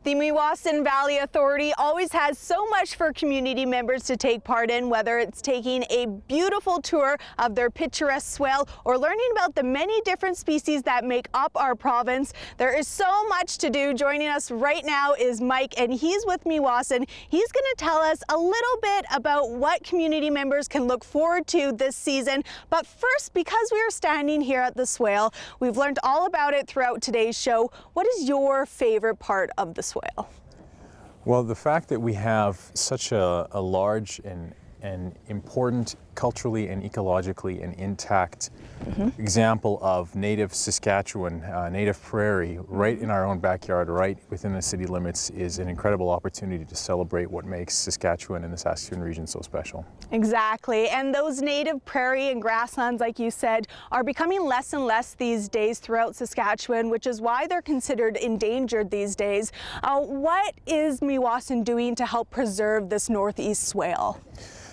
The Meewasin Valley Authority always has so much for community members to take part in, whether it's taking a beautiful tour of their picturesque swale or learning about the many different species that make up our province. There is so much to do. Joining us right now is Mike, and he's with Meewasin. He's going to tell us a little bit about what community members can look forward to this season. But first, because we are standing here at the Swale, we've learned all about it throughout today's show. What is your favorite part of the Swale? Well, the fact that we have such a large and important culturally and ecologically and intact example of native Saskatchewan, native prairie, right in our own backyard, right within the city limits, is an incredible opportunity to celebrate what makes Saskatchewan and the Saskatoon region so special. Exactly, and those native prairie and grasslands, like you said, are becoming less and less these days throughout Saskatchewan, which is why they're considered endangered these days. What is Meewasin doing to help preserve this northeast swale?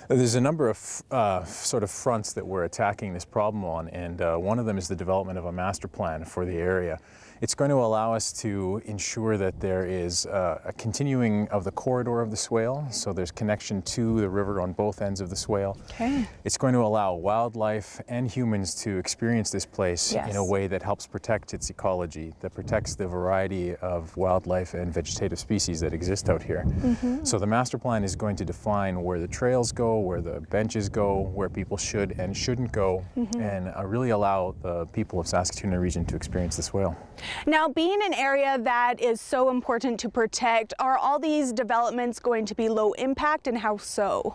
There's a number of sort of fronts that we're attacking this problem on, and one of them is the development of a master plan for the area. It's going to allow us to ensure that there is a continuing of the corridor of the swale, so there's connection to the river on both ends of the swale. Okay. It's going to allow wildlife and humans to experience this place in a way that helps protect its ecology, that protects the variety of wildlife and vegetative species that exist out here. So the master plan is going to define where the trails go, where the benches go, where people should and shouldn't go, and really allow the people of Saskatoon and region to experience the swale. Now, being an area that is so important to protect, are all these developments going to be low impact, and how so?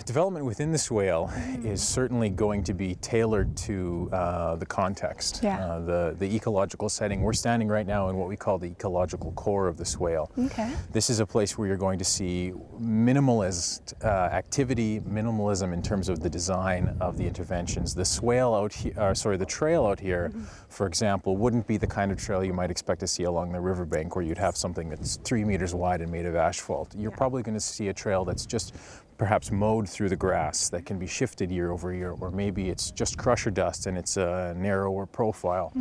Development within the swale is certainly going to be tailored to the context, the ecological setting. We're standing right now in what we call the ecological core of the swale. This is a place where you're going to see minimalist activity, minimalism in terms of the design of the interventions. The swale out here, the trail out here, for example, wouldn't be the kind of trail you might expect to see along the riverbank, where you'd have something that's 3 meters wide and made of asphalt. You're probably going to see a trail that's just perhaps mowed through the grass, that can be shifted year over year, or maybe it's just crusher dust and it's a narrower profile.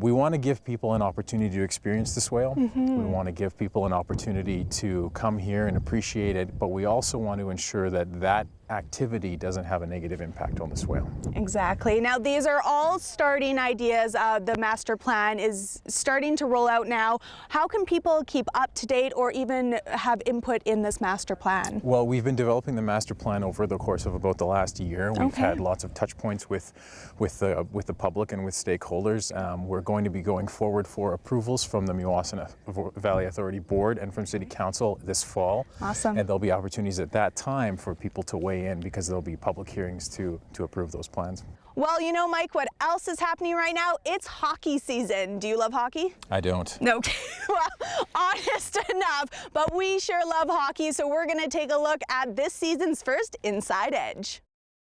We want to give people an opportunity to experience the swale. We want to give people an opportunity to come here and appreciate it, but we also want to ensure that that activity doesn't have a negative impact on the swale. Exactly. Now, these are all starting ideas. The master plan is starting to roll out now. How can people keep up to date or even have input in this master plan? Well, we've been developing the master plan over the course of about the last year. We've had lots of touch points with the public and with stakeholders. We're going to be going forward for approvals from the Meewasin Valley Authority Board and from City Council this fall. Awesome. And there'll be opportunities at that time for people to weigh in, because there'll be public hearings to approve those plans. Well, you know, Mike, what else is happening right now? It's hockey season. Do you love hockey? I don't. No. Well, honest enough, but we sure love hockey, so we're going to take a look at this season's first Inside Edge.